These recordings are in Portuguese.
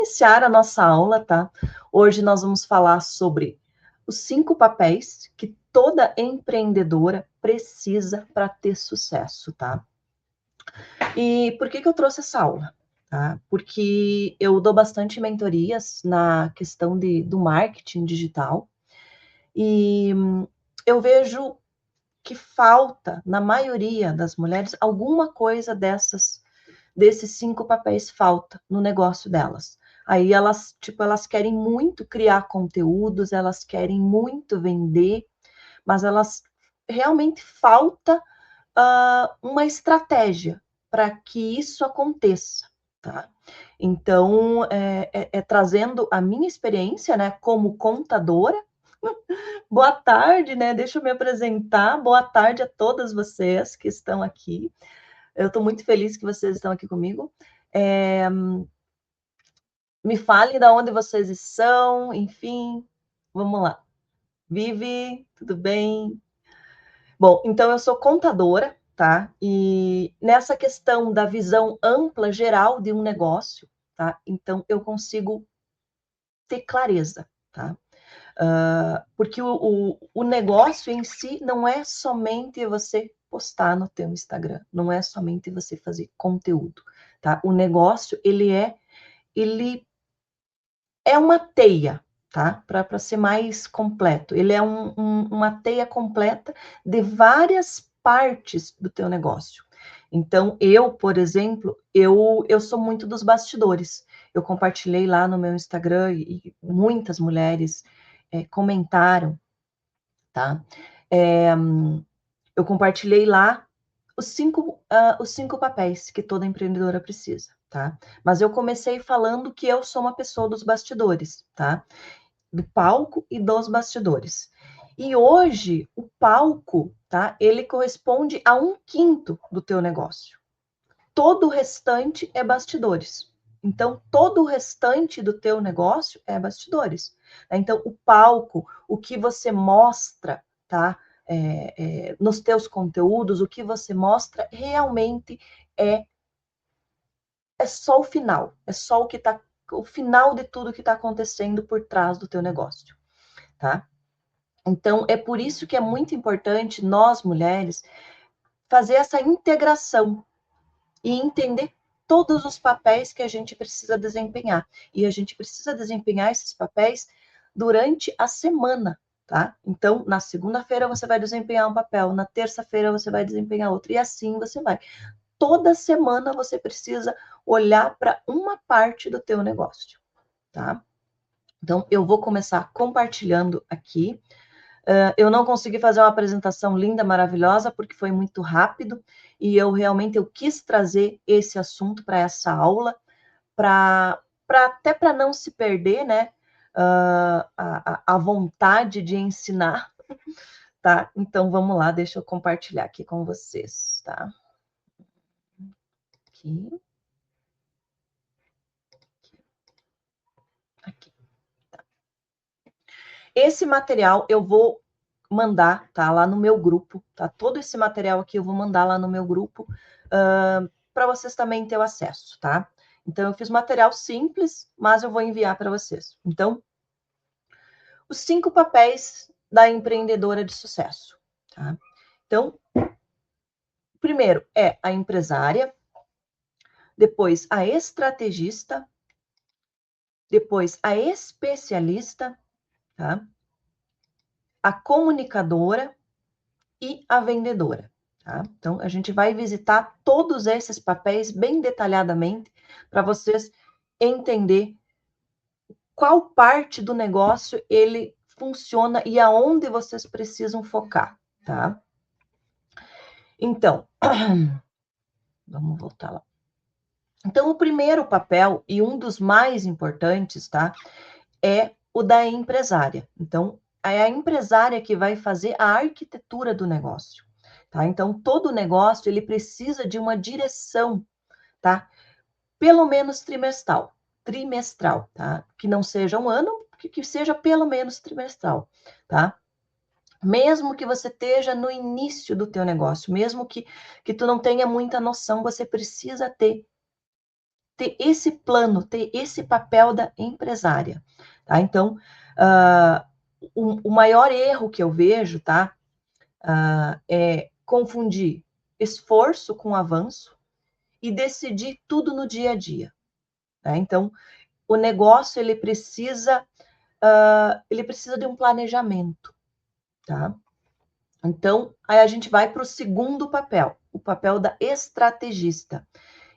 Iniciar a nossa aula, tá? Hoje nós vamos falar sobre os 5 papéis que toda empreendedora precisa para ter sucesso, tá? E por que eu trouxe essa aula? Tá? Porque eu dou bastante mentorias na questão do marketing digital e eu vejo que falta, na maioria das mulheres, alguma coisa desses 5 papéis falta no negócio delas. Aí elas querem muito criar conteúdos, elas querem muito vender, mas elas realmente falta uma estratégia para que isso aconteça, tá? Então, trazendo a minha experiência, né, como contadora. Boa tarde, né? Deixa eu me apresentar. Boa tarde a todas vocês que estão aqui. Eu estou muito feliz que vocês estão aqui comigo. Me falem de onde vocês são, enfim, vamos lá. Vivi, tudo bem? Bom, então eu sou contadora, tá? E nessa questão da visão ampla, geral de um negócio, tá? Então eu consigo ter clareza, tá? Porque o negócio em si não é somente você postar no teu Instagram, não é somente você fazer conteúdo, tá? O negócio, ele é uma teia, tá? Para ser mais completo. Ele é uma teia completa de várias partes do teu negócio. Então, eu, por exemplo, eu sou muito dos bastidores. Eu compartilhei lá no meu Instagram e muitas mulheres comentaram, tá? Eu compartilhei lá os cinco papéis que toda empreendedora precisa, tá? Mas eu comecei falando que eu sou uma pessoa dos bastidores, tá? Do palco e dos bastidores. E hoje, o palco, tá? Ele corresponde a 1/5 do teu negócio. Todo o restante é bastidores. Então, todo o restante do teu negócio é bastidores. Então, o palco, o que você mostra, tá? Nos teus conteúdos, o que você mostra realmente é só o final, é só o final de tudo que está acontecendo por trás do teu negócio, tá? Então, é por isso que é muito importante nós, mulheres, fazer essa integração e entender todos os papéis que a gente precisa desempenhar. E a gente precisa desempenhar esses papéis durante a semana, tá? Então, na segunda-feira você vai desempenhar um papel, na terça-feira você vai desempenhar outro, e assim você vai. Toda semana você precisa olhar para uma parte do teu negócio, tá? Então, eu vou começar compartilhando aqui. Eu não consegui fazer uma apresentação linda, maravilhosa, porque foi muito rápido, e eu quis trazer esse assunto para essa aula, até para não se perder, né? A vontade de ensinar, tá? Então, vamos lá, deixa eu compartilhar aqui com vocês, tá? Aqui. Aqui. Tá. Esse material eu vou mandar, tá? Lá no meu grupo, tá? Todo esse material aqui eu vou mandar lá no meu grupo, para vocês também terem acesso, tá? Então, eu fiz material simples, mas eu vou enviar para vocês. Então, os 5 papéis da empreendedora de sucesso, tá? Então, primeiro é a empresária, depois a estrategista, depois a especialista, tá? A comunicadora e a vendedora, tá? Então, a gente vai visitar todos esses papéis bem detalhadamente para vocês entender qual parte do negócio ele funciona e aonde vocês precisam focar, tá? Então, vamos voltar lá. Então, o primeiro papel, e um dos mais importantes, tá? É o da empresária. Então, é a empresária que vai fazer a arquitetura do negócio, tá? Então, todo negócio, ele precisa de uma direção, tá? Pelo menos trimestral, tá? Que não seja um ano, que seja pelo menos trimestral, tá? Mesmo que você esteja no início do teu negócio, mesmo que tu não tenha muita noção, você precisa ter ter esse plano, ter esse papel da empresária, tá? Então, o maior erro que eu vejo, tá? É confundir esforço com avanço e decidir tudo no dia a dia, tá? Então, o negócio, ele precisa de um planejamento, tá? Então, aí a gente vai para o segundo papel, o papel da estrategista.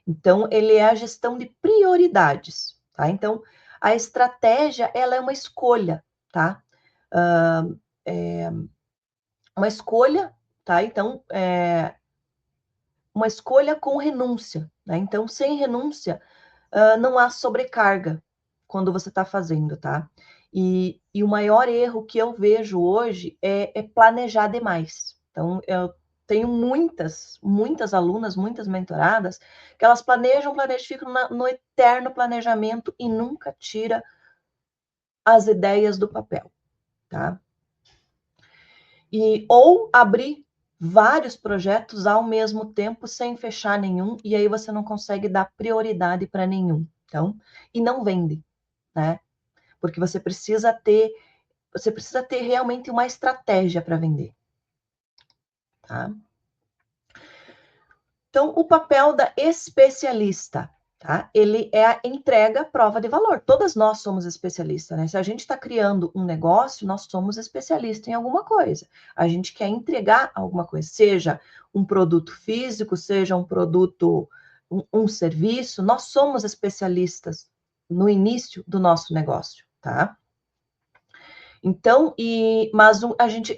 Então, ele é a gestão de prioridades, tá? Então, a estratégia, ela é uma escolha, tá? É uma escolha, tá? Então, uma escolha com renúncia, né? Então, sem renúncia, não há sobrecarga quando você está fazendo, tá? E o maior erro que eu vejo hoje é planejar demais. Então, eu tenho muitas alunas, muitas mentoradas, que elas planejam, ficam no eterno planejamento e nunca tira as ideias do papel, tá? Ou abrir vários projetos ao mesmo tempo sem fechar nenhum, e aí você não consegue dar prioridade para nenhum. Então, e não vende, né? Porque você precisa ter realmente uma estratégia para vender, tá? Então, o papel da especialista, tá? Ele é a entrega prova de valor. Todas nós somos especialistas, né? Se a gente está criando um negócio, nós somos especialistas em alguma coisa. A gente quer entregar alguma coisa, seja um produto físico, seja um produto, um serviço, nós somos especialistas no início do nosso negócio, tá? Então, mas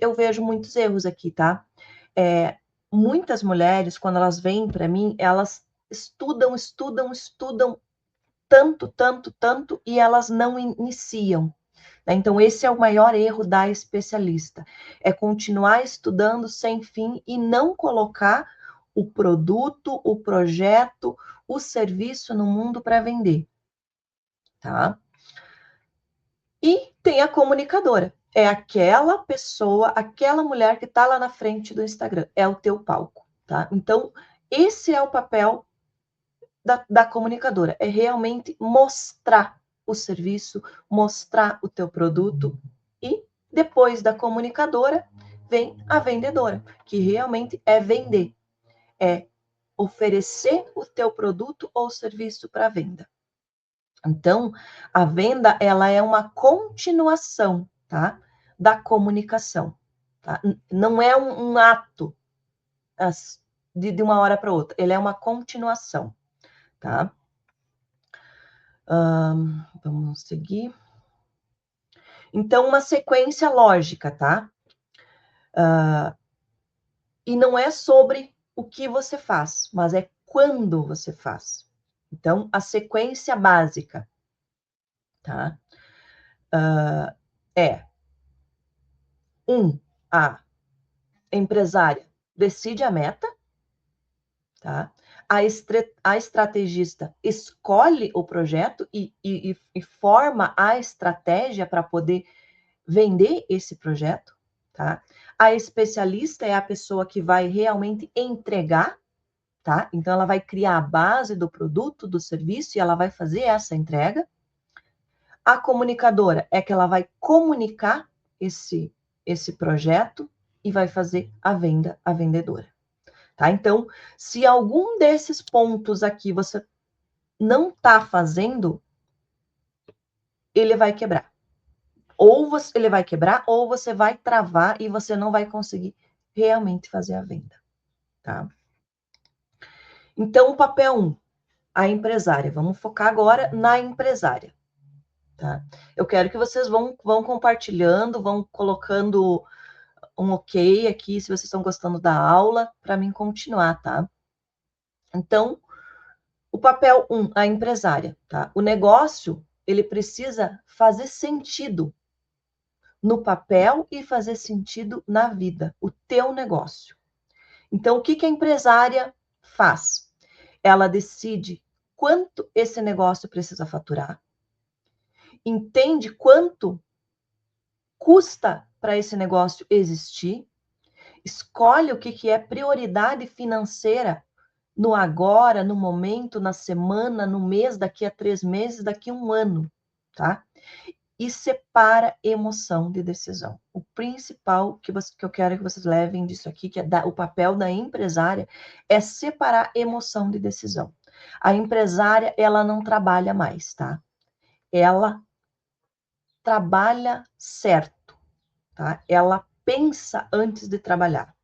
eu vejo muitos erros aqui, tá? Muitas mulheres, quando elas vêm para mim, elas estudam tanto, e elas não iniciam, né? Então, esse é o maior erro da especialista, é continuar estudando sem fim e não colocar o produto, o projeto, o serviço no mundo para vender, tá? E tem a comunicadora. É aquela pessoa, aquela mulher que está lá na frente do Instagram. É o teu palco, tá? Então, esse é o papel da comunicadora. É realmente mostrar o serviço, mostrar o teu produto. E depois da comunicadora, vem a vendedora, que realmente é vender. É oferecer o teu produto ou serviço para venda. Então, a venda, ela é uma continuação, tá? Da comunicação, tá? Não é um ato de uma hora para outra, ele é uma continuação, tá? Vamos seguir. Então, uma sequência lógica, tá? E não é sobre o que você faz, mas é quando você faz. Então, a sequência básica, tá? É a empresária decide a meta, tá? A estrategista escolhe o projeto e forma a estratégia para poder vender esse projeto, tá? A especialista é a pessoa que vai realmente entregar, tá? Então, ela vai criar a base do produto, do serviço, e ela vai fazer essa entrega. A comunicadora é que ela vai comunicar esse projeto e vai fazer a venda, a vendedora. Tá? Então, se algum desses pontos aqui você não está fazendo, ele vai quebrar. Ele vai quebrar, ou você vai travar e você não vai conseguir realmente fazer a venda. Tá? Então, o papel 1, a empresária. Vamos focar agora na empresária. Tá? Eu quero que vocês vão compartilhando, vão colocando um ok aqui, se vocês estão gostando da aula, para mim continuar, tá? Então, o papel 1, a empresária, tá? O negócio, ele precisa fazer sentido no papel e fazer sentido na vida, o teu negócio. Então, o que a empresária faz? Ela decide quanto esse negócio precisa faturar, entende quanto custa para esse negócio existir, escolhe o que é prioridade financeira no agora, no momento, na semana, no mês, daqui a 3 meses, daqui a 1 ano, tá? E separa emoção de decisão. O principal que eu quero que vocês levem disso aqui, que é o papel da empresária, é separar emoção de decisão. A empresária, ela não trabalha mais, tá? Ela trabalha certo, tá? Ela pensa antes de trabalhar,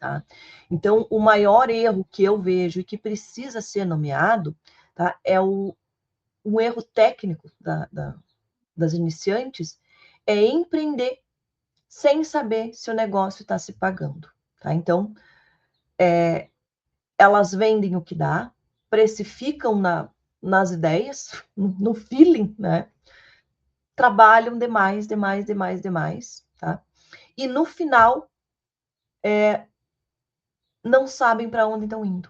tá? Então, o maior erro que eu vejo e que precisa ser nomeado, tá? É um erro técnico das iniciantes, é empreender sem saber se o negócio está se pagando, tá? Então, elas vendem o que dá, precificam nas ideias, no feeling, né? Trabalham demais, demais, demais, demais, tá? E no final, não sabem para onde estão indo.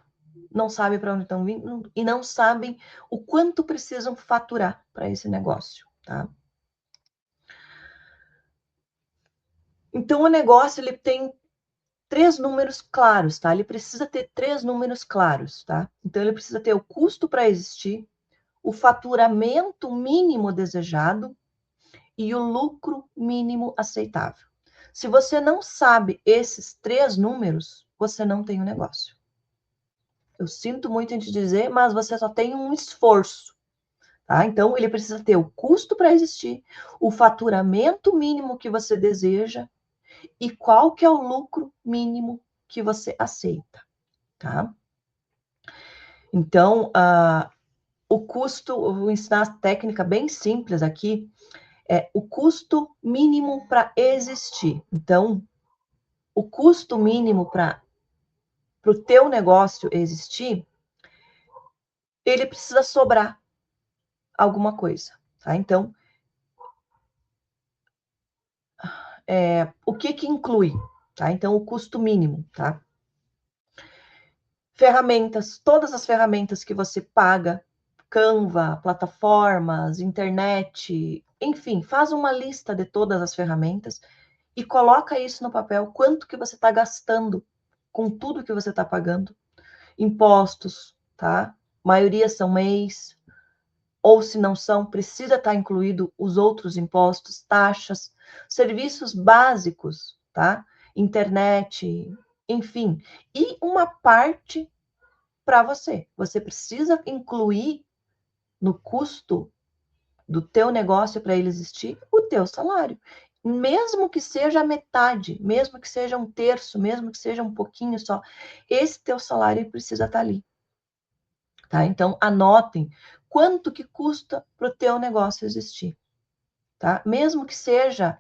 Não sabem para onde estão indo e não sabem o quanto precisam faturar para esse negócio, tá? Então, o negócio, ele tem 3 números claros, tá? Ele precisa ter 3 números claros, tá? Então, ele precisa ter o custo para existir, o faturamento mínimo desejado e o lucro mínimo aceitável. Se você não sabe esses 3 números, você não tem um negócio. Eu sinto muito em te dizer, mas você só tem um esforço, tá? Então, ele precisa ter o custo para existir, o faturamento mínimo que você deseja e qual que é o lucro mínimo que você aceita, tá? Então, o custo, eu vou ensinar a técnica bem simples aqui, é o custo mínimo para existir. Então, o custo mínimo para o teu negócio existir, ele precisa sobrar alguma coisa, tá? Então, o que inclui, tá? Então, o custo mínimo, tá? Ferramentas, todas as ferramentas que você paga, Canva, plataformas, internet, enfim, faz uma lista de todas as ferramentas e coloca isso no papel, quanto que você está gastando com tudo que você está pagando. Impostos, tá? Maioria são MEIs, ou se não são, precisa estar incluído os outros impostos, taxas, serviços básicos, tá? Internet, enfim. E uma parte para você. Você precisa incluir no custo do teu negócio para ele existir o teu salário. Mesmo que seja a metade, mesmo que seja um terço, mesmo que seja um pouquinho só, esse teu salário precisa estar ali. Tá? Então, anotem quanto que custa para o teu negócio existir. Tá? Mesmo que seja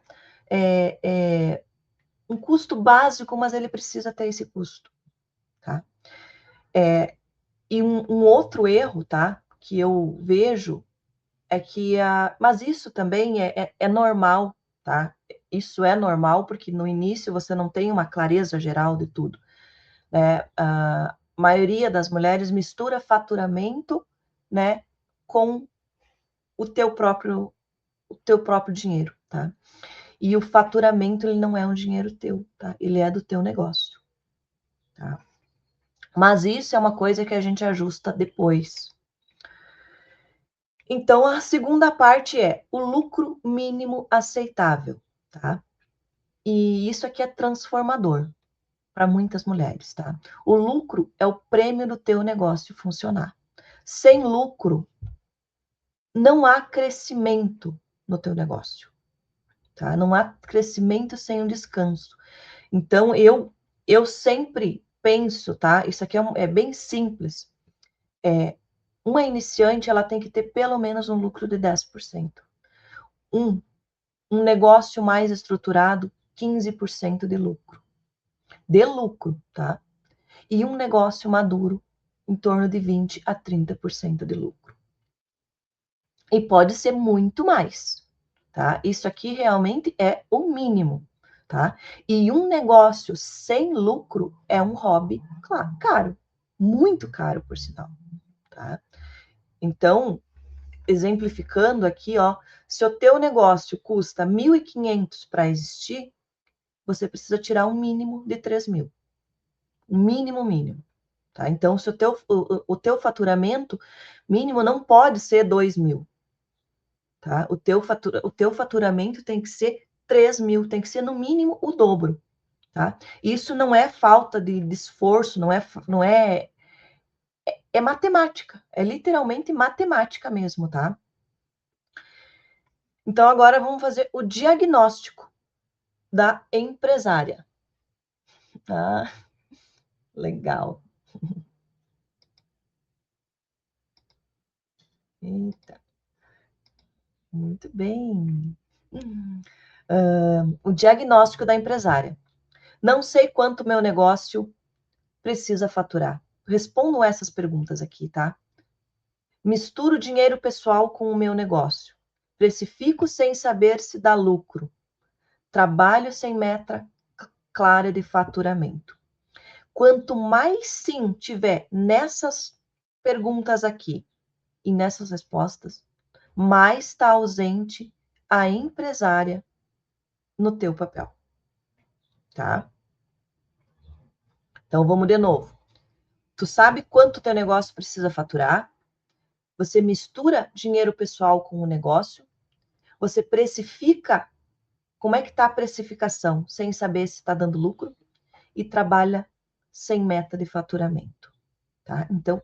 um custo básico, mas ele precisa ter esse custo. Tá? E um outro erro, tá? Que eu vejo é que mas isso também é normal, tá? Isso é normal, porque no início você não tem uma clareza geral de tudo, né? A maioria das mulheres mistura faturamento, né, com o teu próprio dinheiro, tá? E o faturamento, ele não é um dinheiro teu, tá? Ele é do teu negócio, tá? Mas isso é uma coisa que a gente ajusta depois. Então, a segunda parte é o lucro mínimo aceitável, tá? E isso aqui é transformador para muitas mulheres, tá? O lucro é o prêmio do teu negócio funcionar. Sem lucro, não há crescimento no teu negócio, tá? Não há crescimento sem um descanso. Então, eu sempre penso, tá? Isso aqui é bem simples. Uma iniciante, ela tem que ter pelo menos um lucro de 10%. Um negócio mais estruturado, 15% de lucro. De lucro, tá? E um negócio maduro, em torno de 20% a 30% de lucro. E pode ser muito mais, tá? Isso aqui realmente é o mínimo, tá? E um negócio sem lucro é um hobby, claro, caro, muito caro, por sinal, tá? Então, exemplificando aqui, ó, se o teu negócio custa 1.500 para existir, você precisa tirar um mínimo de 3.000. Um mínimo. tá? Então, se o teu faturamento mínimo não pode ser 2.000, tá? O teu faturamento tem que ser 3.000, tem que ser no mínimo o dobro, tá? Isso não é falta de esforço, é matemática, é literalmente matemática mesmo, tá? Então, agora vamos fazer o diagnóstico da empresária, tá? Legal. Eita, muito bem. O diagnóstico da empresária. Não sei quanto meu negócio precisa faturar. Respondam essas perguntas aqui, tá? Misturo dinheiro pessoal com o meu negócio. Precifico sem saber se dá lucro. Trabalho sem meta clara de faturamento. Quanto mais sim tiver nessas perguntas aqui e nessas respostas, mais está ausente a empresária no teu papel, tá? Então vamos de novo. Tu sabe quanto teu negócio precisa faturar? Você mistura dinheiro pessoal com o negócio? Você precifica? Como é que está a precificação, sem saber se está dando lucro? E trabalha sem meta de faturamento, tá? Então,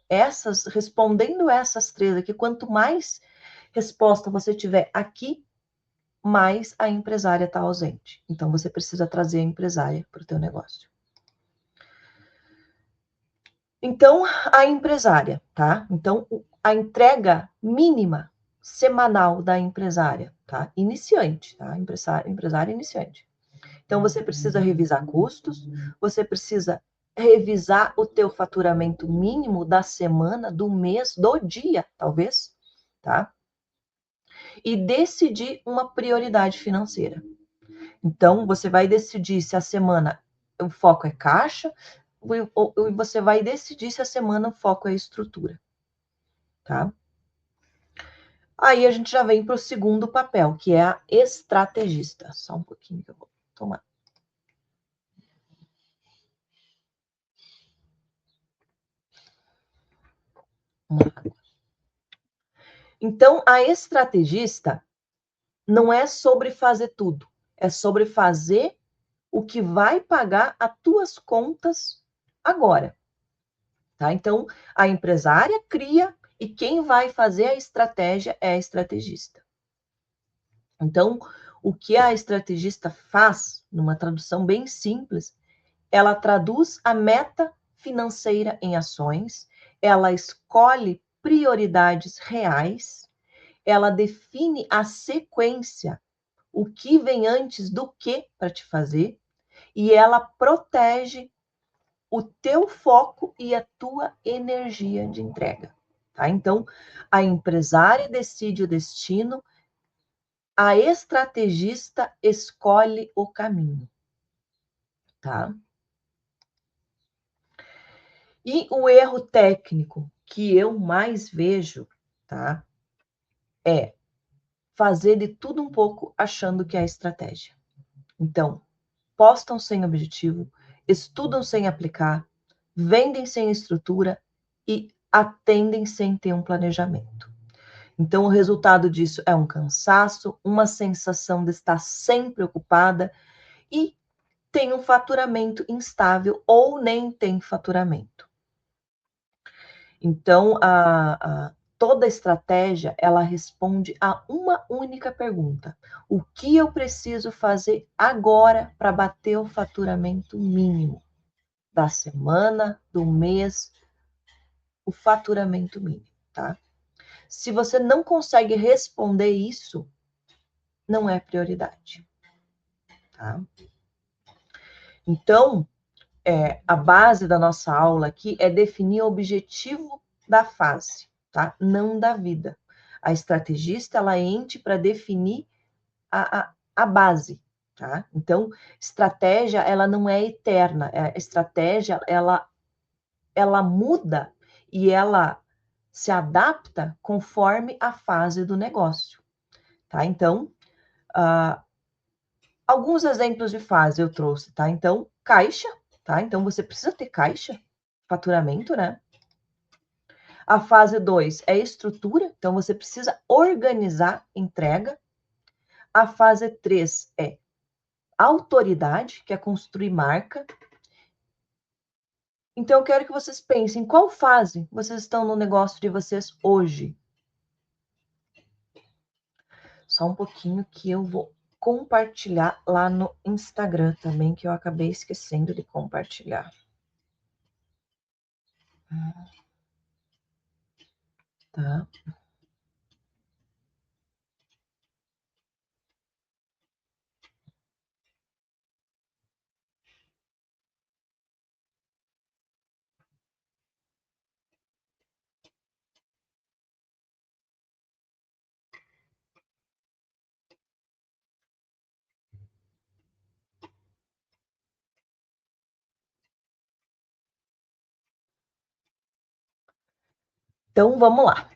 respondendo essas três aqui, quanto mais resposta você tiver aqui, mais a empresária está ausente. Então, você precisa trazer a empresária para o teu negócio. Então, a empresária, tá? Então, a entrega mínima semanal da empresária, tá? Iniciante, tá? Empresária iniciante. Então, você precisa revisar custos, você precisa revisar o teu faturamento mínimo da semana, do mês, do dia, talvez, tá? E decidir uma prioridade financeira. Então, você vai decidir se a semana o foco é caixa, ou você vai decidir se a semana o foco é estrutura, tá? Aí a gente já vem para o segundo papel, que é a estrategista. Só um pouquinho que eu vou tomar uma água. Então, a estrategista não é sobre fazer tudo, é sobre fazer o que vai pagar as tuas contas agora, tá? Então, a empresária cria e quem vai fazer a estratégia é a estrategista. Então, o que a estrategista faz, numa tradução bem simples, ela traduz a meta financeira em ações, ela escolhe prioridades reais, ela define a sequência, o que vem antes do que para te fazer, e ela protege o teu foco e a tua energia de entrega, tá? Então, a empresária decide o destino, a estrategista escolhe o caminho, tá? E o erro técnico que eu mais vejo, tá? É fazer de tudo um pouco achando que é estratégia. Então, postam sem objetivo, estudam sem aplicar, vendem sem estrutura e atendem sem ter um planejamento. Então, o resultado disso é um cansaço, uma sensação de estar sempre ocupada e tem um faturamento instável ou nem tem faturamento. Então, toda estratégia, ela responde a uma única pergunta: o que eu preciso fazer agora para bater o faturamento mínimo da semana, do mês, o faturamento mínimo, tá? Se você não consegue responder isso, não é prioridade, tá? Então, a base da nossa aula aqui é definir o objetivo da fase, tá? Não da vida. A estrategista, ela ente para definir a base, tá? Então, estratégia, ela não é eterna. A estratégia, ela muda e ela se adapta conforme a fase do negócio, tá? Então, alguns exemplos de fase eu trouxe, tá? Então, caixa, tá? Então, você precisa ter caixa, faturamento, né? A fase 2 é estrutura, então você precisa organizar entrega. A fase 3 é autoridade, que é construir marca. Então, eu quero que vocês pensem, qual fase vocês estão no negócio de vocês hoje? Só um pouquinho que eu vou compartilhar lá no Instagram também, que eu acabei esquecendo de compartilhar. Tá? Então, vamos lá.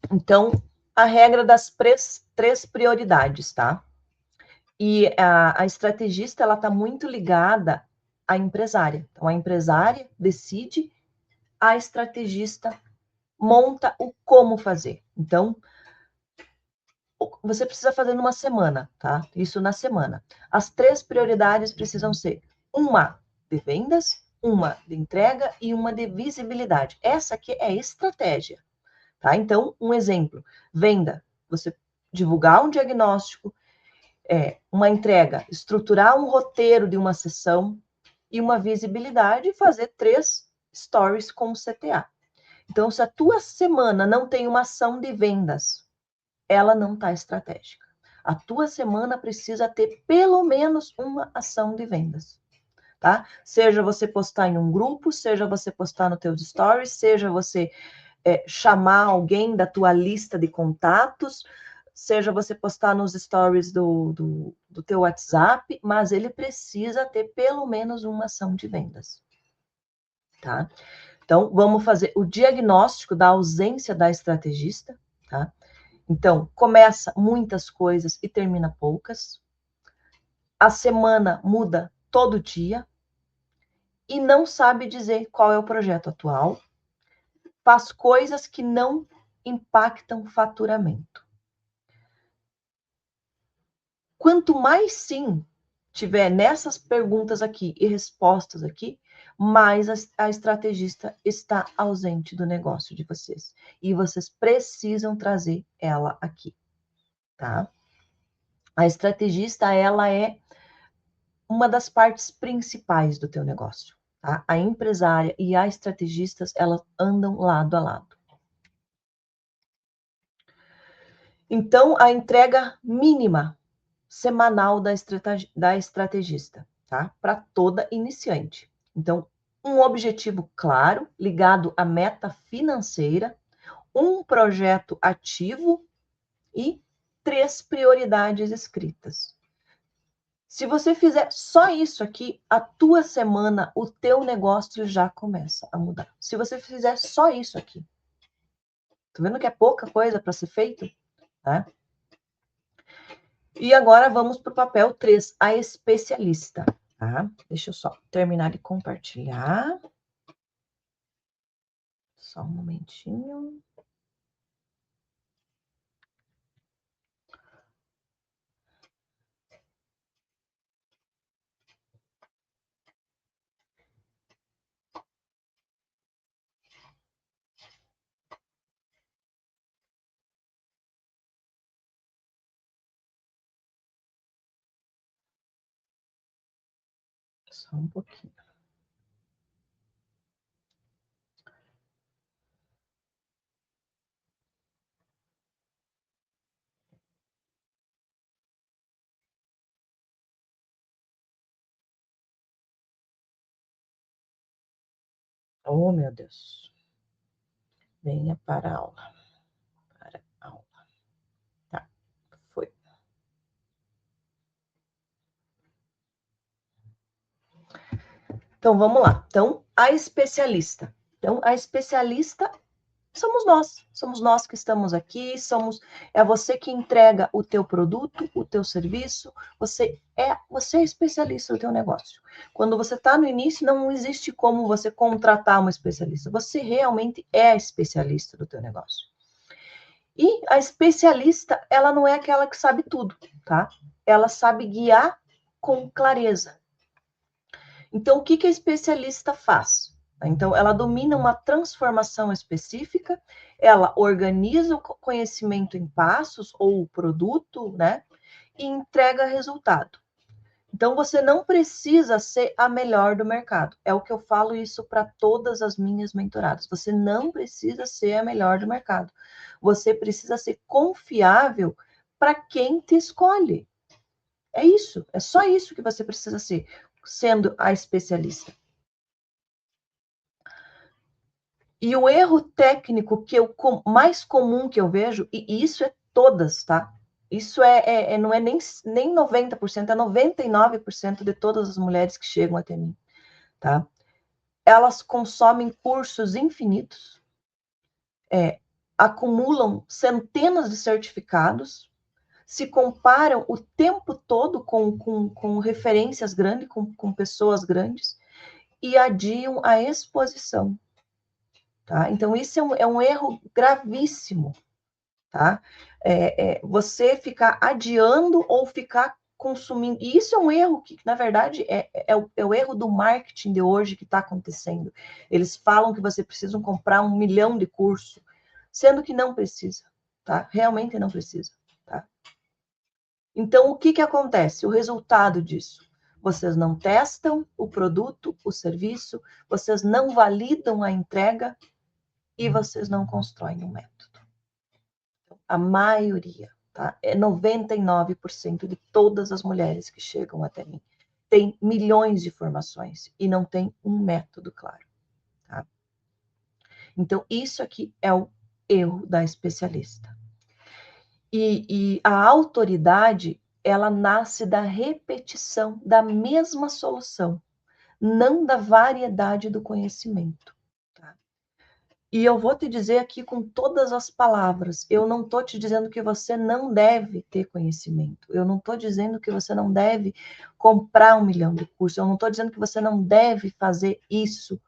Então, a regra das três prioridades, tá? E a estrategista, ela está muito ligada à empresária. Então, a empresária decide, a estrategista monta o como fazer. Então, você precisa fazer numa semana, tá? Isso na semana. As 3 prioridades precisam ser uma de vendas, uma de entrega e uma de visibilidade. Essa aqui é estratégia, tá? Então, um exemplo: venda, você divulgar um diagnóstico, uma entrega, estruturar um roteiro de uma sessão e uma visibilidade e fazer 3 stories com CTA. Então, se a tua semana não tem uma ação de vendas, ela não está estratégica. A tua semana precisa ter pelo menos uma ação de vendas, tá? Seja você postar em um grupo, seja você postar no teus stories, seja você chamar alguém da tua lista de contatos, seja você postar nos stories do teu WhatsApp, mas ele precisa ter pelo menos uma ação de vendas, tá? Então, vamos fazer o diagnóstico da ausência da estrategista, tá? Então, começa muitas coisas e termina poucas. A semana muda todo dia e não sabe dizer qual é o projeto atual. Faz coisas que não impactam faturamento. Quanto mais sim tiver nessas perguntas aqui e respostas aqui, mais a estrategista está ausente do negócio de vocês. E vocês precisam trazer ela aqui, tá? A estrategista, ela é uma das partes principais do teu negócio, tá? A empresária e a estrategista, elas andam lado a lado. Então, a entrega mínima semanal da estrategista, tá? Para toda iniciante. Então, um objetivo claro, ligado à meta financeira, um projeto ativo e 3 prioridades escritas. Se você fizer só isso aqui, a tua semana, o teu negócio já começa a mudar. Se você fizer só isso aqui. Tá vendo que é pouca coisa para ser feito? Tá? E agora vamos para o papel 3, a especialista. Tá? Deixa eu só terminar de compartilhar. Só um momentinho. Só um pouquinho. Oh, meu Deus. Venha para a aula. Para a aula. Tá, foi. Então, vamos lá. Então, a especialista. Então, a especialista somos nós que estamos aqui, é você que entrega o teu produto, o teu serviço, você é especialista do teu negócio. Quando você está no início, não existe como você contratar uma especialista, você realmente é especialista do teu negócio. E a especialista, ela não é aquela que sabe tudo, tá? Ela sabe guiar com clareza. Então, o que que a especialista faz? Então, ela domina uma transformação específica, ela organiza o conhecimento em passos ou o produto, né? E entrega resultado. Então, você não precisa ser a melhor do mercado. É o que eu falo isso para todas as minhas mentoradas. Você não precisa ser a melhor do mercado. Você precisa ser confiável para quem te escolhe. É isso. É só isso que você precisa ser, sendo a especialista. E o erro técnico mais comum que eu vejo, e isso é todas, tá? Isso não é nem 90%, é 99% de todas as mulheres que chegam até mim, tá? Elas consomem cursos infinitos, acumulam centenas de certificados, se comparam o tempo todo com referências grandes, com pessoas grandes, e adiam a exposição. Tá? Então, isso é um erro gravíssimo, tá? Você ficar adiando ou ficar consumindo. E isso é um erro que, na verdade, é o erro do marketing de hoje que está acontecendo. Eles falam que você precisa comprar 1 milhão de curso, sendo que não precisa, tá? Realmente não precisa, tá? Então, o que que acontece? O resultado disso? Vocês não testam o produto, o serviço, vocês não validam a entrega, e vocês não constroem um método. A maioria, tá? 99% de todas as mulheres que chegam até mim tem milhões de formações e não tem um método claro, tá? Então, isso aqui é o erro da especialista. E a autoridade, ela nasce da repetição da mesma solução, não da variedade do conhecimento. E eu vou te dizer aqui com todas as palavras, eu não estou te dizendo que você não deve ter conhecimento, eu não estou dizendo que você não deve comprar 1 milhão de cursos, eu não estou dizendo que você não deve fazer isso,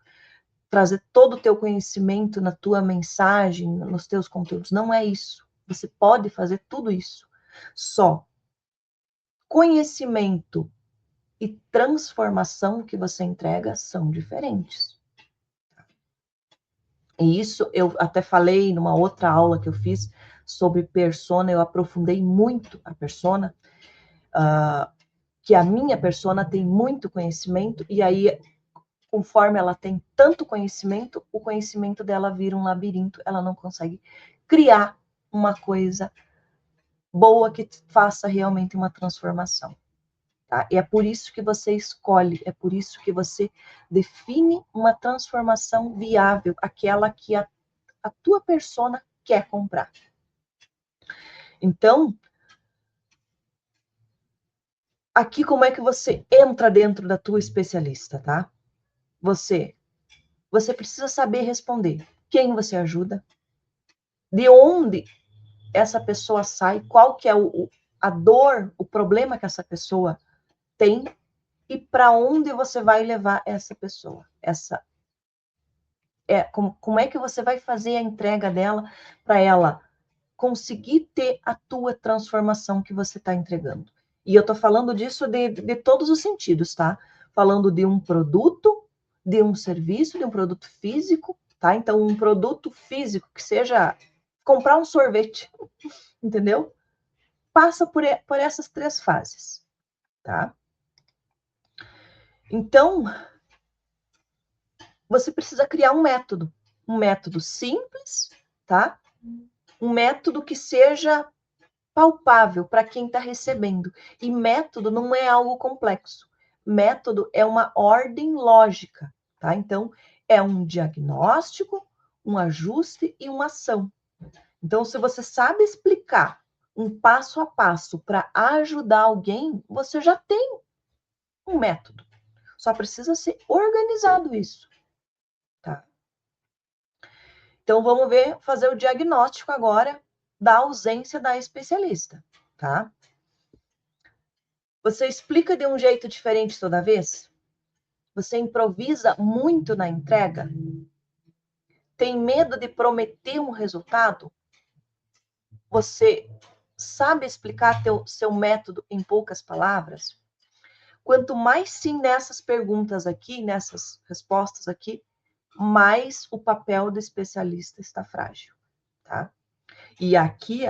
trazer todo o teu conhecimento na tua mensagem, nos teus conteúdos, não é isso. Você pode fazer tudo isso. Só conhecimento e transformação que você entrega são diferentes. E isso eu até falei numa outra aula que eu fiz sobre persona, eu aprofundei muito a persona, que a minha persona tem muito conhecimento, e aí, conforme ela tem tanto conhecimento, o conhecimento dela vira um labirinto, ela não consegue criar uma coisa boa que faça realmente uma transformação. Tá? E é por isso que você escolhe, é por isso que você define uma transformação viável, aquela que a tua persona quer comprar. Então, aqui como é que você entra dentro da tua especialista, tá? Você precisa saber responder quem você ajuda, de onde essa pessoa sai, qual que é a dor, o problema que essa pessoa tem e para onde você vai levar essa pessoa. Como é que você vai fazer a entrega dela para ela conseguir ter a tua transformação que você está entregando. E eu estou falando disso de todos os sentidos, tá? Falando de um produto, de um serviço, de um produto físico, tá? Então, um produto físico que seja comprar um sorvete, entendeu? Passa por essas 3 fases, tá? Então, você precisa criar um método simples, tá? Um método que seja palpável para quem está recebendo. E método não é algo complexo. Método é uma ordem lógica, tá? Então, é um diagnóstico, um ajuste e uma ação. Então, se você sabe explicar um passo a passo para ajudar alguém, você já tem um método. Só precisa ser organizado isso, tá? Então, vamos ver, fazer o diagnóstico agora da ausência da especialista, tá? Você explica de um jeito diferente toda vez? Você improvisa muito na entrega? Tem medo de prometer um resultado? Você sabe explicar seu método em poucas palavras? Quanto mais sim nessas perguntas aqui, nessas respostas aqui, mais o papel do especialista está frágil, tá? E aqui,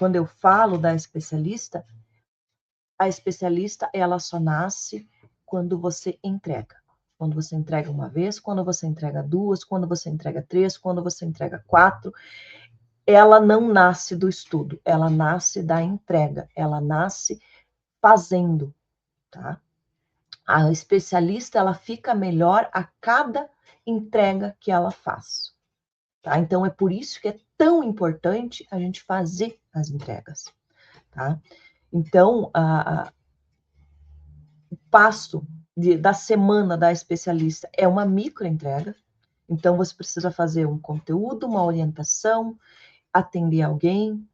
quando eu falo da especialista, a especialista, ela só nasce quando você entrega. Quando você entrega uma vez, quando você entrega duas, quando você entrega três, quando você entrega quatro. Ela não nasce do estudo, ela nasce da entrega, ela nasce fazendo, tá? A especialista, ela fica melhor a cada entrega que ela faz, tá? Então, é por isso que é tão importante a gente fazer as entregas, tá? Então, o passo da semana da especialista é uma microentrega. Então, você precisa fazer um conteúdo, uma orientação, atender alguém,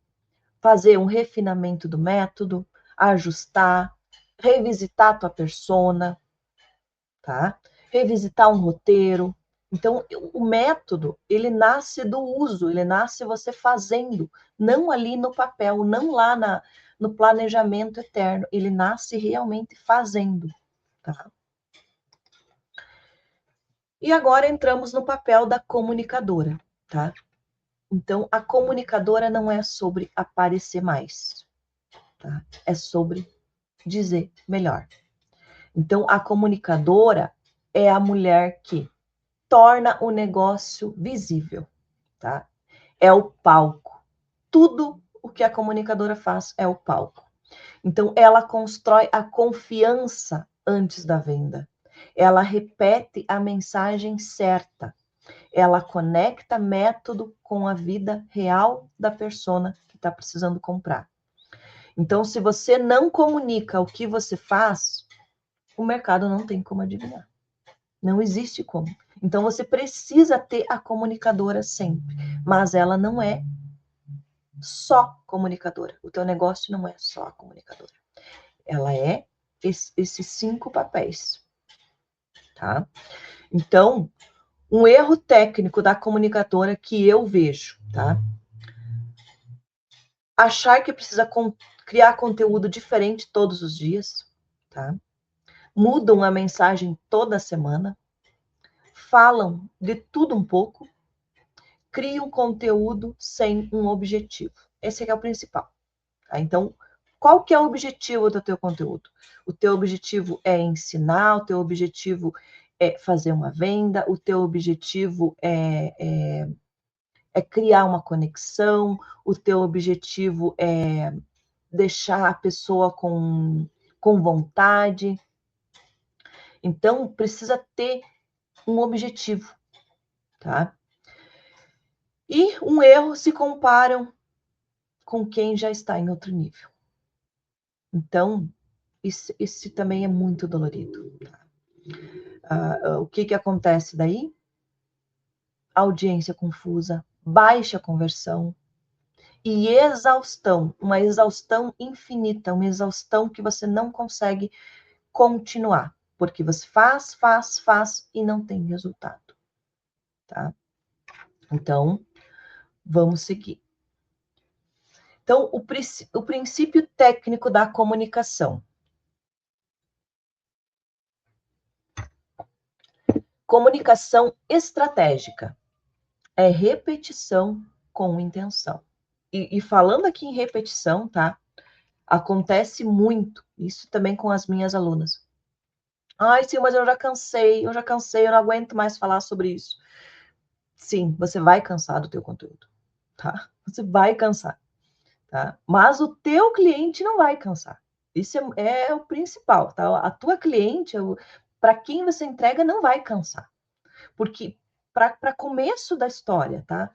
fazer um refinamento do método, ajustar, revisitar a tua persona, tá? Revisitar um roteiro. Então, o método, ele nasce do uso, ele nasce você fazendo, não ali no papel, não lá no planejamento eterno, ele nasce realmente fazendo, tá? E agora entramos no papel da comunicadora, tá? Então, a comunicadora não é sobre aparecer mais, tá? É sobre dizer melhor. Então, a comunicadora é a mulher que torna o negócio visível, tá? É o palco. Tudo o que a comunicadora faz é o palco. Então, ela constrói a confiança antes da venda. Ela repete a mensagem certa. Ela conecta método com a vida real da persona que está precisando comprar. Então, se você não comunica o que você faz, o mercado não tem como adivinhar. Não existe como. Então, você precisa ter a comunicadora sempre. Mas ela não é só comunicadora. O teu negócio não é só a comunicadora. Ela é esses 5 papéis, tá? Então, um erro técnico da comunicadora que eu vejo, tá? Achar que precisa criar conteúdo diferente todos os dias, tá? Mudam a mensagem toda semana, falam de tudo um pouco, criam conteúdo sem um objetivo. Esse é o principal. Tá? Então, qual que é o objetivo do teu conteúdo? O teu objetivo é ensinar, o teu objetivo é fazer uma venda, o teu objetivo é criar uma conexão, o teu objetivo é deixar a pessoa com vontade. Então, precisa ter um objetivo, tá? E um erro, se comparam com quem já está em outro nível. Então, esse também é muito dolorido. Tá? O que acontece daí? Audiência confusa, baixa conversão e exaustão, uma exaustão infinita, uma exaustão que você não consegue continuar, porque você faz e não tem resultado, tá? Então, vamos seguir. Então, o princípio técnico da comunicação. Comunicação estratégica é repetição com intenção. E falando aqui em repetição, tá? Acontece muito, isso também com as minhas alunas. Ai, sim, mas eu já cansei, eu não aguento mais falar sobre isso. Sim, você vai cansar do teu conteúdo, tá? Você vai cansar, tá? Mas o teu cliente não vai cansar. Isso é o principal, tá? A tua cliente, para quem você entrega, não vai cansar. Porque, para começo da história, tá?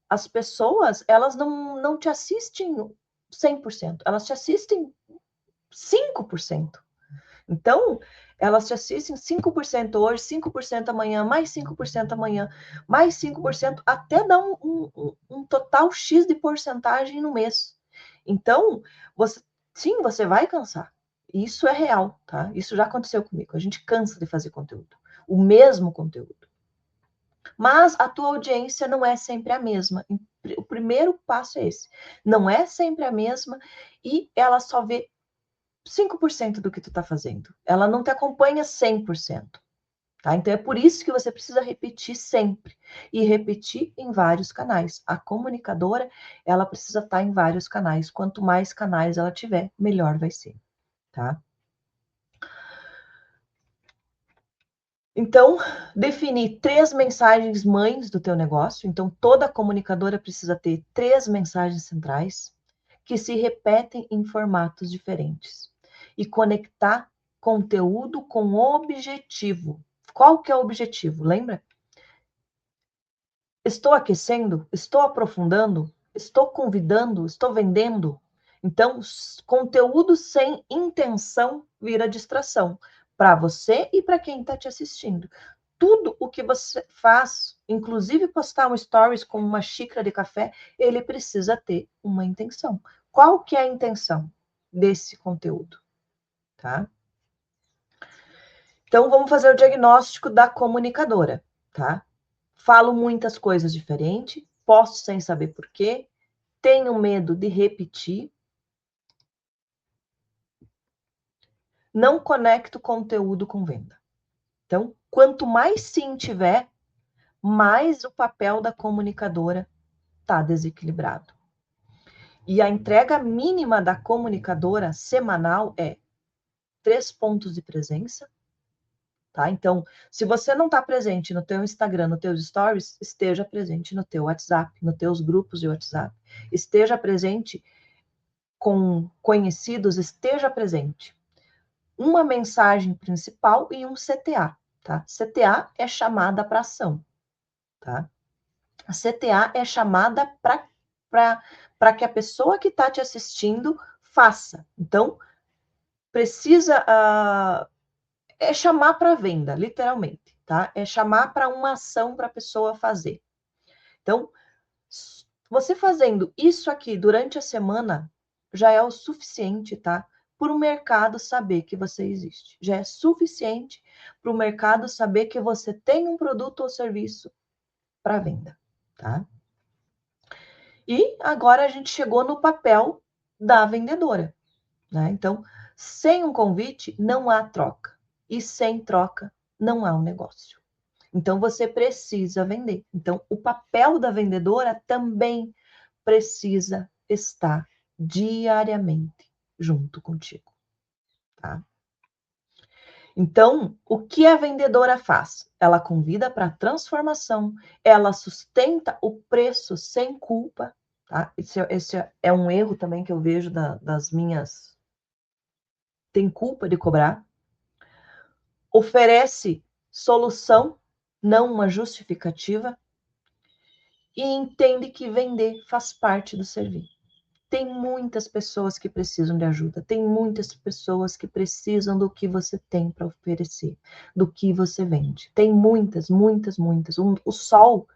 As pessoas, elas não te assistem 100%, elas te assistem 5%. Então, elas te assistem 5% hoje, 5% amanhã, mais 5% amanhã, mais 5%, até dar um total X de porcentagem no mês. Então, sim, você vai cansar. Isso é real, tá? Isso já aconteceu comigo. A gente cansa de fazer conteúdo. O mesmo conteúdo. Mas a tua audiência não é sempre a mesma. O primeiro passo é esse. Não é sempre a mesma e ela só vê 5% do que tu está fazendo. Ela não te acompanha 100%. Tá? Então é por isso que você precisa repetir sempre e repetir em vários canais. A comunicadora, ela precisa estar em vários canais. Quanto mais canais ela tiver, melhor vai ser, tá? Então, definir 3 mensagens mães do teu negócio. Então, toda comunicadora precisa ter 3 mensagens centrais que se repetem em formatos diferentes e conectar conteúdo com objetivo. Qual que é o objetivo? Lembra? Estou aquecendo? Estou aprofundando? Estou convidando? Estou vendendo? Então, conteúdo sem intenção vira distração para você e para quem está te assistindo. Tudo o que você faz, inclusive postar um stories com uma xícara de café, ele precisa ter uma intenção. Qual que é a intenção desse conteúdo, tá? Então, vamos fazer o diagnóstico da comunicadora, tá? Falo muitas coisas diferentes, posto sem saber por quê, tenho medo de repetir, não conecto conteúdo com venda. Então, quanto mais sim tiver, mais o papel da comunicadora está desequilibrado. E a entrega mínima da comunicadora semanal é 3 pontos de presença, tá? Então, se você não está presente no teu Instagram, nos teus stories, esteja presente no teu WhatsApp, nos teus grupos de WhatsApp. Esteja presente com conhecidos, esteja presente. Uma mensagem principal e um CTA, tá? CTA é chamada para ação, tá? A CTA é chamada para que a pessoa que está te assistindo faça. Então, precisa é chamar para venda, literalmente, tá? É chamar para uma ação para a pessoa fazer. Então, você fazendo isso aqui durante a semana já é o suficiente, tá? Para o mercado saber que você existe. Já é suficiente para o mercado saber que você tem um produto ou serviço para venda, tá? E agora a gente chegou no papel da vendedora, né? Então, sem um convite não há troca e sem troca não há um negócio. Então você precisa vender. Então o papel da vendedora também precisa estar diariamente junto contigo, tá? Então, o que a vendedora faz? Ela convida para transformação, ela sustenta o preço sem culpa, tá? Esse é um erro também que eu vejo das minhas. Tem culpa de cobrar. Oferece solução, não uma justificativa, e entende que vender faz parte do serviço. Tem muitas pessoas que precisam de ajuda, tem muitas pessoas que precisam do que você tem para oferecer, do que você vende. Tem muitas, muitas, muitas. O sol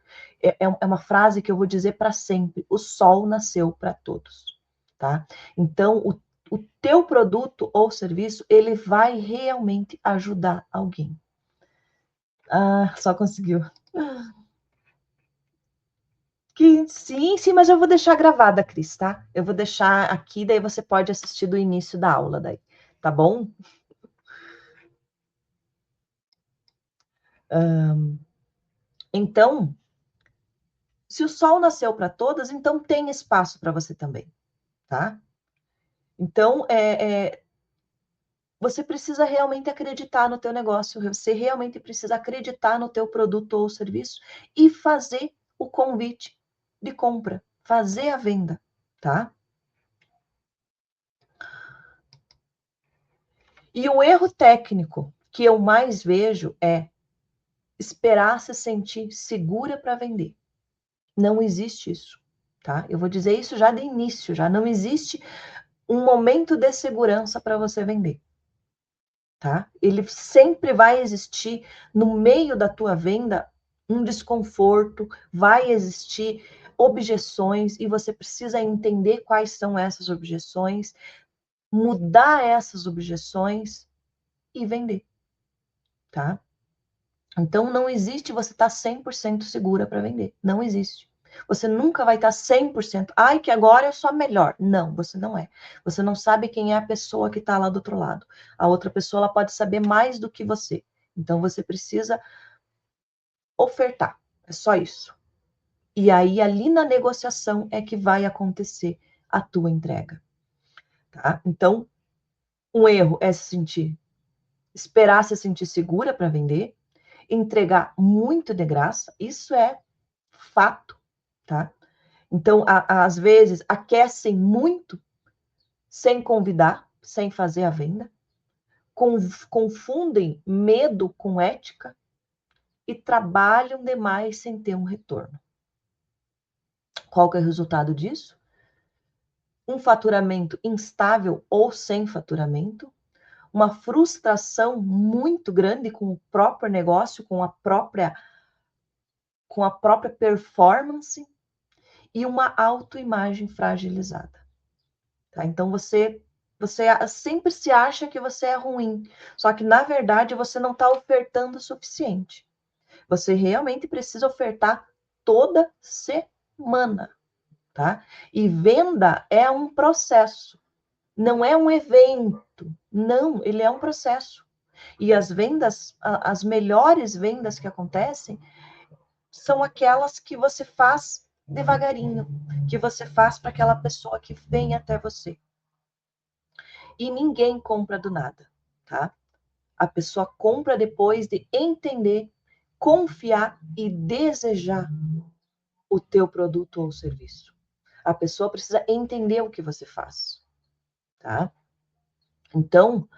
é uma frase que eu vou dizer para sempre: o sol nasceu para todos, tá? Então, o teu produto ou serviço, ele vai realmente ajudar alguém. Ah, só conseguiu. Que sim, sim, mas eu vou deixar gravada, Cris, tá? Eu vou deixar aqui, daí você pode assistir do início da aula daí, tá bom? Então, se o sol nasceu para todas, então tem espaço para você também, tá? Então, você precisa realmente acreditar no teu negócio, você realmente precisa acreditar no teu produto ou serviço e fazer o convite de compra, fazer a venda, tá? E o erro técnico que eu mais vejo é esperar se sentir segura para vender. Não existe isso, tá? Eu vou dizer isso já de início, já não existe um momento de segurança para você vender. tá? Ele sempre vai existir no meio da tua venda um desconforto, vai existir objeções e você precisa entender quais são essas objeções, mudar essas objeções e vender, tá? Então não existe você estar 100% segura para vender, não existe. Você nunca vai estar 100%, ai que agora eu sou a melhor. Não, você não é. Você não sabe quem é a pessoa que está lá do outro lado. A outra pessoa ela pode saber mais do que você. Então você precisa ofertar. É só isso. E aí ali na negociação é que vai acontecer a tua entrega, tá? Então, um erro é se sentir, esperar se sentir segura para vender, entregar muito de graça, isso é fato, tá? Então, às vezes, aquecem muito sem convidar, sem fazer a venda, confundem medo com ética e trabalham demais sem ter um retorno. Qual que é o resultado disso? Um faturamento instável ou sem faturamento, uma frustração muito grande com o próprio negócio, com a própria performance e uma autoimagem fragilizada. Tá? Então você sempre se acha que você é ruim, só que na verdade você não está ofertando o suficiente. Você realmente precisa ofertar toda semana, tá? E venda é um processo, não é um evento. Não, ele é um processo. E as vendas, as melhores vendas que acontecem são aquelas que você faz devagarinho, que você faz para aquela pessoa que vem até você. E ninguém compra do nada, tá? A pessoa compra depois de entender, confiar e desejar o teu produto ou serviço. A pessoa precisa entender o que você faz, tá? Então,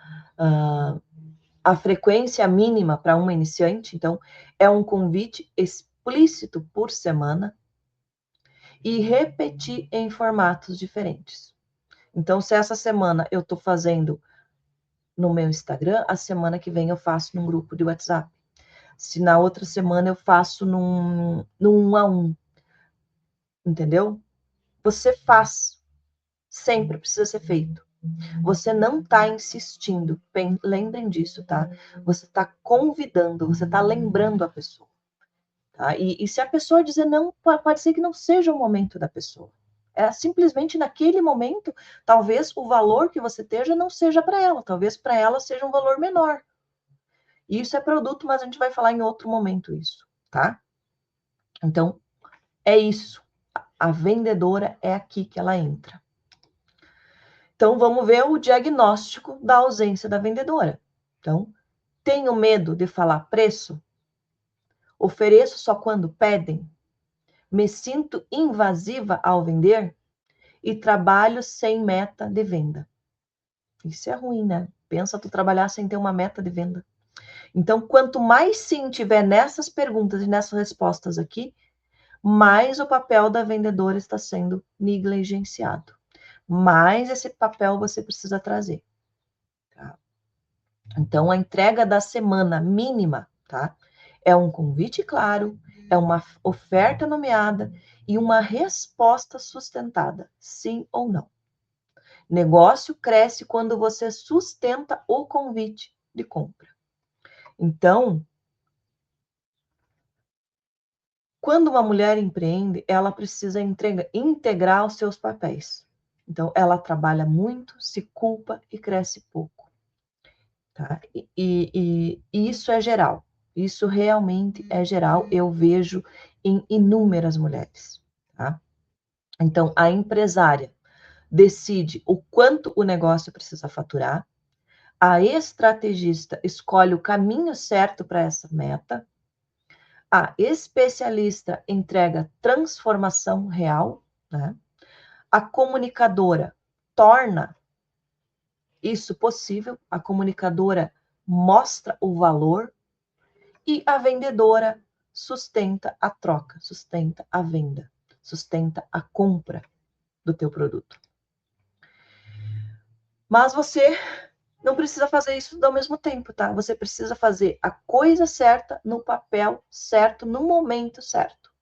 a frequência mínima para uma iniciante, então, é um convite explícito por semana e repetir em formatos diferentes. Então, se essa semana eu estou fazendo no meu Instagram, a semana que vem eu faço num grupo de WhatsApp. Se na outra semana eu faço num 1 a 1, entendeu? Você faz, sempre precisa ser feito. Você não está insistindo, lembrem disso, tá? Você está convidando, você está lembrando a pessoa. Tá? E se a pessoa dizer não, pode ser que não seja o momento da pessoa. É simplesmente naquele momento, talvez o valor que você esteja não seja para ela, talvez para ela seja um valor menor. Isso é produto, mas a gente vai falar em outro momento isso, tá? Então, é isso. A vendedora é aqui que ela entra. Então, vamos ver o diagnóstico da ausência da vendedora. Então, tenho medo de falar preço? Ofereço só quando pedem? Me sinto invasiva ao vender? E trabalho sem meta de venda. Isso é ruim, né? Pensa tu trabalhar sem ter uma meta de venda. Então, quanto mais sim tiver nessas perguntas e nessas respostas aqui, mais o papel da vendedora está sendo negligenciado. Mais esse papel você precisa trazer. Tá? Então, a entrega da semana mínima, tá? É um convite claro, é uma oferta nomeada e uma resposta sustentada, sim ou não. Negócio cresce quando você sustenta o convite de compra. Então, quando uma mulher empreende, ela precisa integrar os seus papéis. Então, ela trabalha muito, se culpa e cresce pouco. Tá? E isso é geral. Isso realmente é geral. Eu vejo em inúmeras mulheres. Tá? Então, a empresária decide o quanto o negócio precisa faturar. A estrategista escolhe o caminho certo para essa meta. A especialista entrega transformação real, né? A comunicadora torna isso possível, a comunicadora mostra o valor e a vendedora sustenta a troca, sustenta a venda, sustenta a compra do teu produto. Mas você Não precisa fazer isso ao mesmo tempo, tá? Você precisa fazer a coisa certa, no papel certo, no momento certo,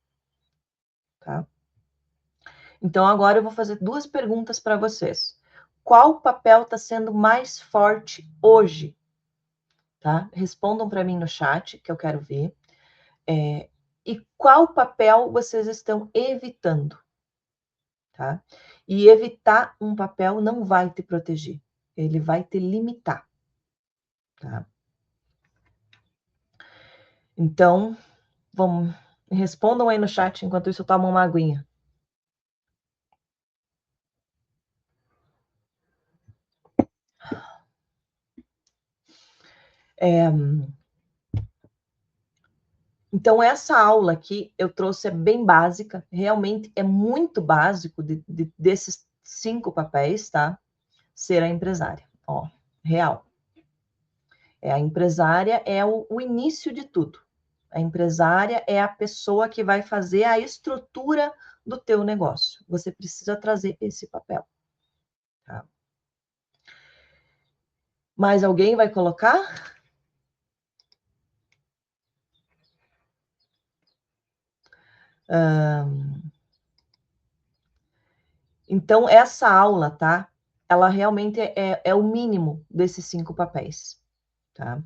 tá? Então, agora eu vou fazer 2 perguntas para vocês. Qual papel está sendo mais forte hoje? Tá? Respondam para mim no chat, que eu quero ver. E qual papel vocês estão evitando? Tá? E evitar um papel não vai te proteger, ele vai te limitar. Tá? Então, vamos, respondam aí no chat, enquanto isso eu tomo uma aguinha. Então, essa aula aqui eu trouxe é bem básica, realmente é muito básico desses 5 papéis, tá? Ser a empresária, ó, real. A empresária é o início de tudo. A empresária é a pessoa que vai fazer a estrutura do teu negócio. Você precisa trazer esse papel. Tá? Mais alguém vai colocar? Então, essa aula, tá? Ela realmente é o mínimo desses 5 papéis. Tá?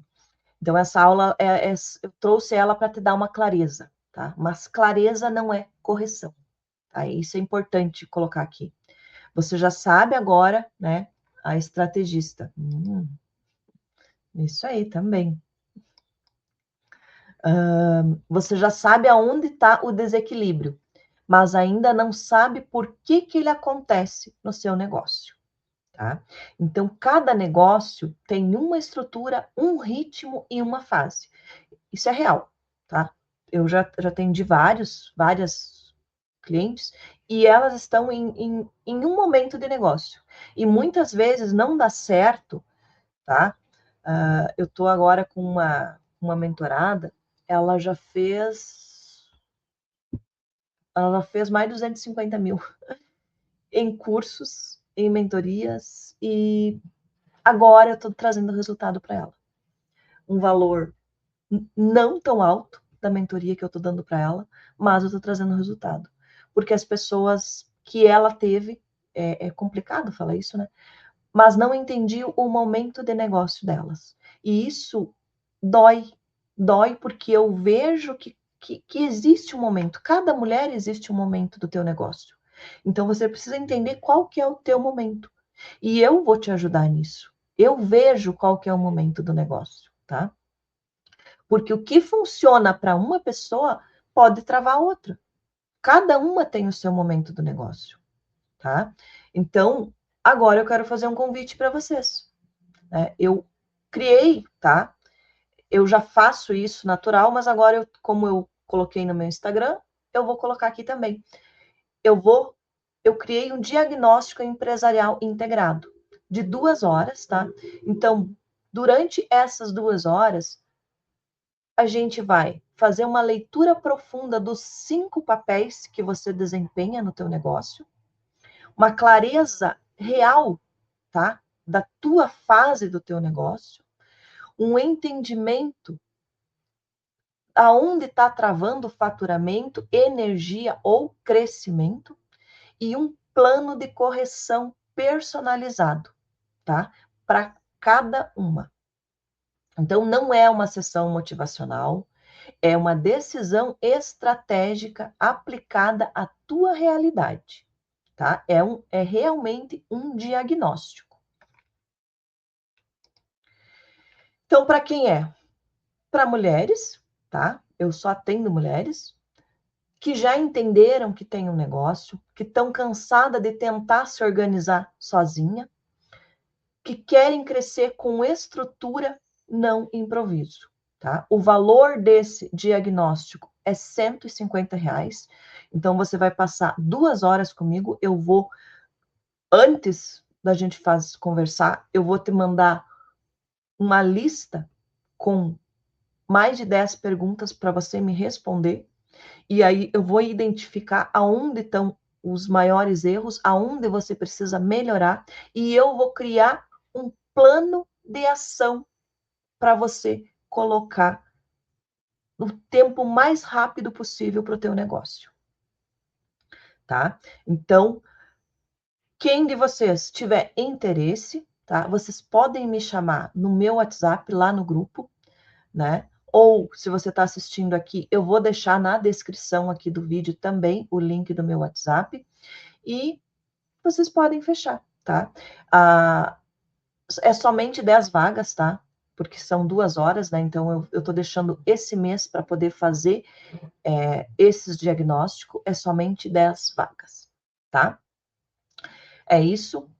Então, essa aula, eu trouxe ela para te dar uma clareza, tá? Mas clareza não é correção, tá? Isso é importante colocar aqui. Você já sabe agora, né? A estrategista. Isso aí também. Você já sabe aonde está o desequilíbrio, mas ainda não sabe por que ele acontece no seu negócio. Tá? Então, cada negócio tem uma estrutura, um ritmo e uma fase. Isso é real, tá? Eu já atendi várias clientes e elas estão em um momento de negócio. E muitas vezes não dá certo, tá? Eu estou agora com uma mentorada, ela já fez mais de 250 mil em cursos, em mentorias, e agora eu estou trazendo resultado para ela. Um valor não tão alto da mentoria que eu estou dando para ela, mas eu estou trazendo resultado. Porque as pessoas que ela teve, é complicado falar isso, né? Mas não entendi o momento de negócio delas. E isso dói. Dói porque eu vejo que existe um momento. Cada mulher existe um momento do teu negócio. Então você precisa entender qual que é o teu momento. E eu vou te ajudar nisso. Eu vejo qual que é o momento do negócio, tá? Porque o que funciona para uma pessoa pode travar outra. Cada uma tem o seu momento do negócio, tá? Então, agora eu quero fazer um convite para vocês. Né? Eu criei, tá? Eu já faço isso natural, mas agora, como eu coloquei no meu Instagram, eu vou colocar aqui também. Eu criei um diagnóstico empresarial integrado de 2 horas, tá? Então, durante essas 2 horas, a gente vai fazer uma leitura profunda dos 5 papéis que você desempenha no teu negócio, uma clareza real, tá? Da tua fase do teu negócio, um entendimento aonde está travando o faturamento, energia ou crescimento e um plano de correção personalizado, tá? Para cada uma. Então, não é uma sessão motivacional, é uma decisão estratégica aplicada à tua realidade, tá? É realmente um diagnóstico. Então, para quem é? Para mulheres, tá? Eu só atendo mulheres que já entenderam que tem um negócio, que estão cansadas de tentar se organizar sozinha, que querem crescer com estrutura, não improviso. Tá? O valor desse diagnóstico é R$ 150. Então, você vai passar 2 horas comigo. Eu vou, antes da gente conversar, eu vou te mandar uma lista com mais de 10 perguntas para você me responder. E aí eu vou identificar aonde estão os maiores erros, aonde você precisa melhorar, e eu vou criar um plano de ação para você colocar no tempo mais rápido possível para o teu negócio, tá? Então, quem de vocês tiver interesse, tá? Vocês podem me chamar no meu WhatsApp, lá no grupo, né? Ou, se você está assistindo aqui, eu vou deixar na descrição aqui do vídeo também o link do meu WhatsApp. E vocês podem fechar, tá? É somente 10 vagas, tá? Porque são 2 horas, né? Então, eu tô deixando esse mês para poder fazer esses diagnósticos, é somente 10 vagas, tá? É isso.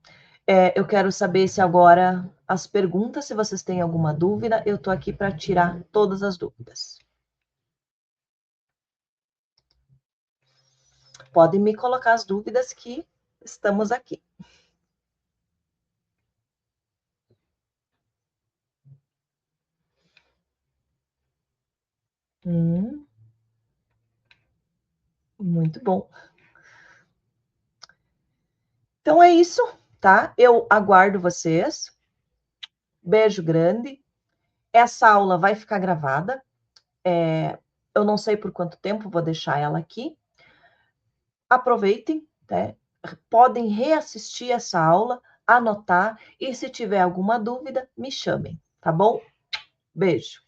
Eu quero saber se agora as perguntas, se vocês têm alguma dúvida, eu tô aqui para tirar todas as dúvidas. Podem me colocar as dúvidas que estamos aqui. Muito bom. Então é isso, tá? Eu aguardo vocês. Beijo grande. Essa aula vai ficar gravada. Eu não sei por quanto tempo, vou deixar ela aqui. Aproveitem, né? Podem reassistir essa aula, anotar, e se tiver alguma dúvida, me chamem, tá bom? Beijo.